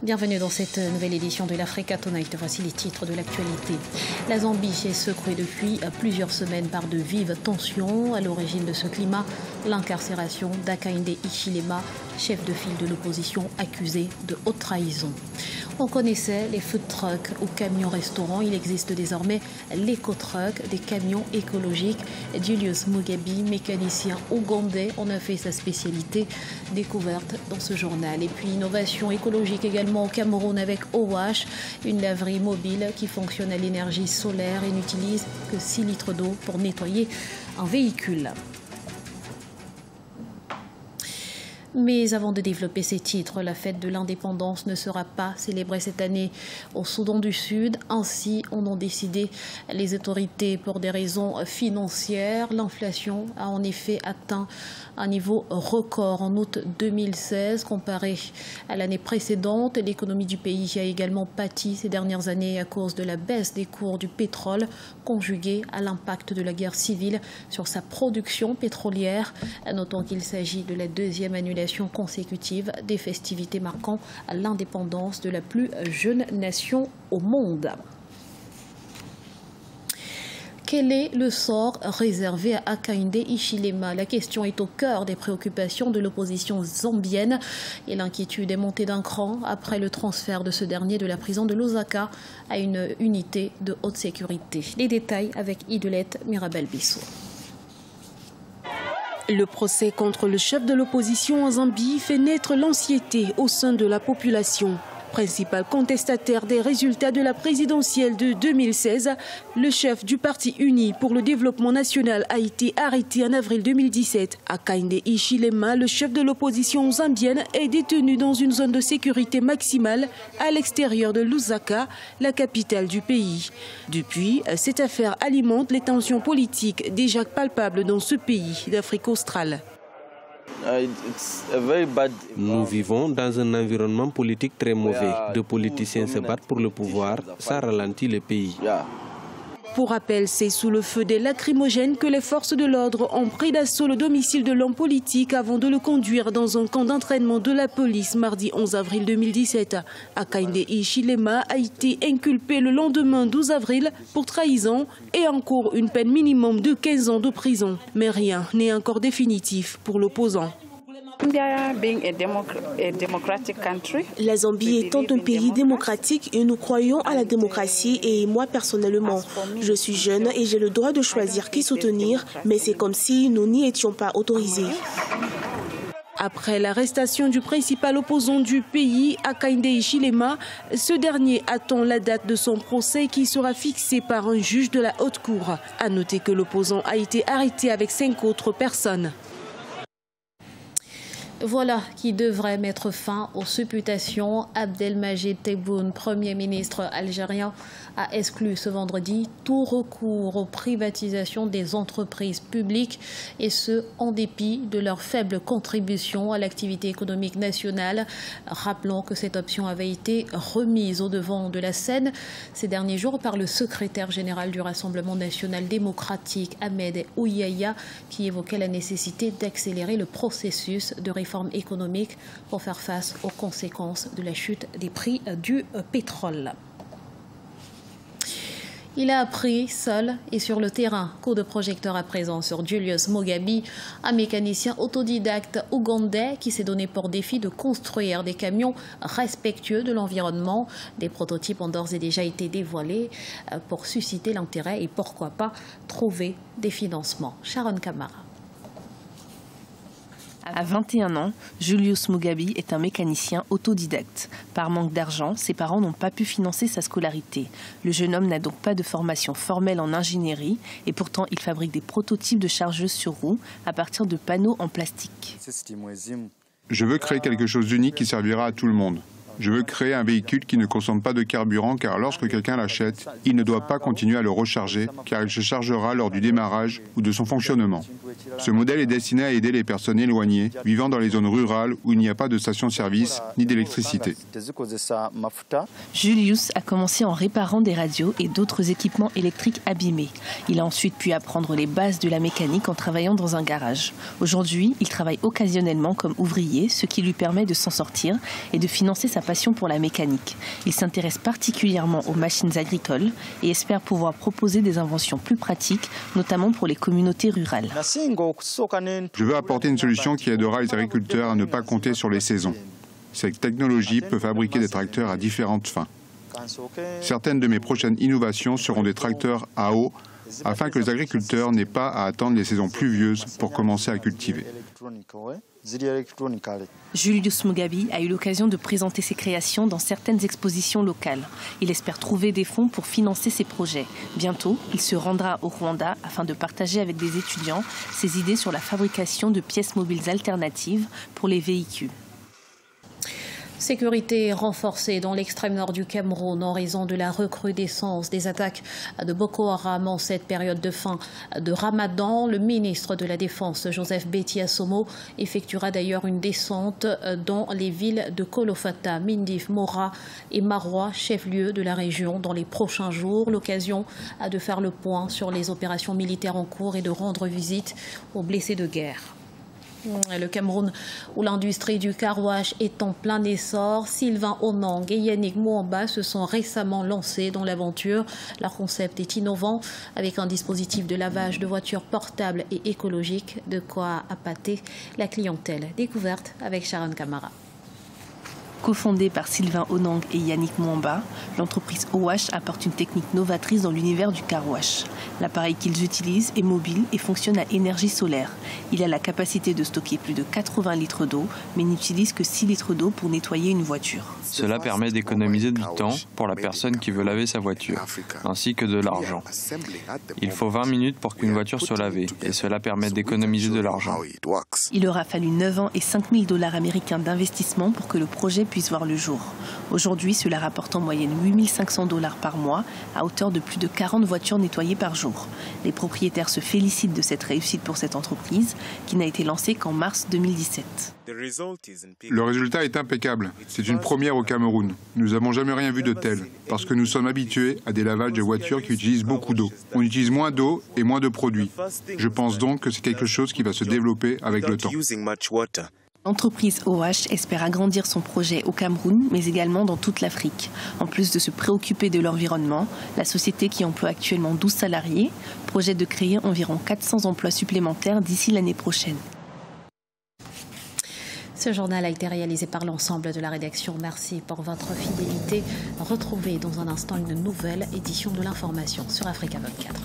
Bienvenue dans cette nouvelle édition de l'Africa Tonight. Voici les titres de l'actualité. La Zambie est secouée depuis plusieurs semaines par de vives tensions. À l'origine de ce climat, l'incarcération d'Hakainde Hichilema, chef de file de l'opposition accusé de haute trahison. On connaissait les food trucks ou camions-restaurants. Il existe désormais l'éco-truck, des camions écologiques. Julius Mugabi, mécanicien ougandais, en a fait sa spécialité, découverte dans ce journal. Et puis innovation écologique également au Cameroun avec OWASH, une laverie mobile qui fonctionne à l'énergie solaire et n'utilise que 6 litres d'eau pour nettoyer un véhicule. Mais avant de développer ces titres, la fête de l'indépendance ne sera pas célébrée cette année au Soudan du Sud. Ainsi en ont décidé les autorités pour des raisons financières. L'inflation a en effet atteint un niveau record en août 2016 comparé à l'année précédente. L'économie du pays a également pâti ces dernières années à cause de la baisse des cours du pétrole conjuguée à l'impact de la guerre civile sur sa production pétrolière. Notons qu'il s'agit de la deuxième annulation consécutive des festivités marquant l'indépendance de la plus jeune nation au monde. Quel est le sort réservé à Hakainde Hichilema? La question est au cœur des préoccupations de l'opposition zambienne et l'inquiétude est montée d'un cran après le transfert de ce dernier de la prison de Lusaka à une unité de haute sécurité. Les détails avec Idolette Mirabel-Bissou. Le procès contre le chef de l'opposition en Zambie fait naître l'anxiété au sein de la population. Principal contestataire des résultats de la présidentielle de 2016, le chef du Parti uni pour le développement national a été arrêté en avril 2017. Hakainde Hichilema, le chef de l'opposition zambienne, est détenu dans une zone de sécurité maximale à l'extérieur de Lusaka, la capitale du pays. Depuis, cette affaire alimente les tensions politiques déjà palpables dans ce pays d'Afrique australe. Nous vivons dans un environnement politique très mauvais. Deux politiciens se battent pour le pouvoir, ça ralentit le pays. Pour rappel, c'est sous le feu des lacrymogènes que les forces de l'ordre ont pris d'assaut le domicile de l'homme politique avant de le conduire dans un camp d'entraînement de la police mardi 11 avril 2017. Hakainde Hichilema a été inculpé le lendemain 12 avril pour trahison et encourt une peine minimum de 15 ans de prison. Mais rien n'est encore définitif pour l'opposant. La Zambie étant un pays démocratique et nous croyons à la démocratie et moi personnellement, je suis jeune et j'ai le droit de choisir qui soutenir, mais c'est comme si nous n'y étions pas autorisés. Après l'arrestation du principal opposant du pays, Hakainde Hichilema, ce dernier attend la date de son procès qui sera fixée par un juge de la haute cour. À noter que l'opposant a été arrêté avec 5 autres personnes. Voilà qui devrait mettre fin aux supputations. Abdelmajid Tebboune, Premier ministre algérien, a exclu ce vendredi tout recours aux privatisations des entreprises publiques et ce, en dépit de leur faible contribution à l'activité économique nationale. Rappelons que cette option avait été remise au devant de la scène ces derniers jours par le secrétaire général du Rassemblement national démocratique, Ahmed Ouyaya, qui évoquait la nécessité d'accélérer le processus de réforme économique pour faire face aux conséquences de la chute des prix du pétrole. Il a appris seul et sur le terrain. Coup de projecteur à présent sur Julius Mugabi, un mécanicien autodidacte ougandais qui s'est donné pour défi de construire des camions respectueux de l'environnement. Des prototypes ont d'ores et déjà été dévoilés pour susciter l'intérêt et pourquoi pas trouver des financements. Sharon Kamara. À 21 ans, Julius Mugabi est un mécanicien autodidacte. Par manque d'argent, ses parents n'ont pas pu financer sa scolarité. Le jeune homme n'a donc pas de formation formelle en ingénierie et pourtant il fabrique des prototypes de chargeuses sur roues à partir de panneaux en plastique. Je veux créer quelque chose d'unique qui servira à tout le monde. Je veux créer un véhicule qui ne consomme pas de carburant car lorsque quelqu'un l'achète, il ne doit pas continuer à le recharger car il se chargera lors du démarrage ou de son fonctionnement. Ce modèle est destiné à aider les personnes éloignées, vivant dans les zones rurales où il n'y a pas de station-service ni d'électricité. Julius a commencé en réparant des radios et d'autres équipements électriques abîmés. Il a ensuite pu apprendre les bases de la mécanique en travaillant dans un garage. Aujourd'hui, il travaille occasionnellement comme ouvrier, ce qui lui permet de s'en sortir et de financer sa passion pour la mécanique. Il s'intéresse particulièrement aux machines agricoles et espère pouvoir proposer des inventions plus pratiques, notamment pour les communautés rurales. Je veux apporter une solution qui aidera les agriculteurs à ne pas compter sur les saisons. Cette technologie peut fabriquer des tracteurs à différentes fins. Certaines de mes prochaines innovations seront des tracteurs à eau, afin que les agriculteurs n'aient pas à attendre les saisons pluvieuses pour commencer à cultiver. Julius Mugabi a eu l'occasion de présenter ses créations dans certaines expositions locales. Il espère trouver des fonds pour financer ses projets. Bientôt, il se rendra au Rwanda afin de partager avec des étudiants ses idées sur la fabrication de pièces mobiles alternatives pour les véhicules. Sécurité renforcée dans l'extrême nord du Cameroun en raison de la recrudescence des attaques de Boko Haram en cette période de fin de Ramadan. Le ministre de la Défense, Joseph Betty Assomo, effectuera d'ailleurs une descente dans les villes de Kolofata, Mindif, Mora et Maroua, chef-lieu de la région, dans les prochains jours. L'occasion de faire le point sur les opérations militaires en cours et de rendre visite aux blessés de guerre. Le Cameroun, où l'industrie du car wash est en plein essor, Sylvain Onang et Yannick Mwamba se sont récemment lancés dans l'aventure. Leur concept est innovant, avec un dispositif de lavage de voitures portables et écologique, de quoi appâter la clientèle. Découverte avec Sharon Kamara. Cofondée par Sylvain Onang et Yannick Mwamba, l'entreprise OWash apporte une technique novatrice dans l'univers du car wash. L'appareil qu'ils utilisent est mobile et fonctionne à énergie solaire. Il a la capacité de stocker plus de 80 litres d'eau, mais n'utilise que 6 litres d'eau pour nettoyer une voiture. Cela permet d'économiser du temps pour la personne qui veut laver sa voiture, ainsi que de l'argent. Il faut 20 minutes pour qu'une voiture soit lavée, et cela permet d'économiser de l'argent. Il aura fallu 9 ans et 5 000 $ américains d'investissement pour que le projet puisse voir le jour. Aujourd'hui, cela rapporte en moyenne 8 500 $ par mois, à hauteur de plus de 40 voitures nettoyées par jour. Les propriétaires se félicitent de cette réussite pour cette entreprise, qui n'a été lancée qu'en mars 2017. Le résultat est impeccable. C'est une première au Cameroun. Nous n'avons jamais rien vu de tel, parce que nous sommes habitués à des lavages de voitures qui utilisent beaucoup d'eau. On utilise moins d'eau et moins de produits. Je pense donc que c'est quelque chose qui va se développer avec le temps. L'entreprise OWash espère agrandir son projet au Cameroun, mais également dans toute l'Afrique. En plus de se préoccuper de l'environnement, la société, qui emploie actuellement 12 salariés, projette de créer environ 400 emplois supplémentaires d'ici l'année prochaine. Ce journal a été réalisé par l'ensemble de la rédaction. Merci pour votre fidélité. Retrouvez dans un instant une nouvelle édition de l'information sur Africa 24.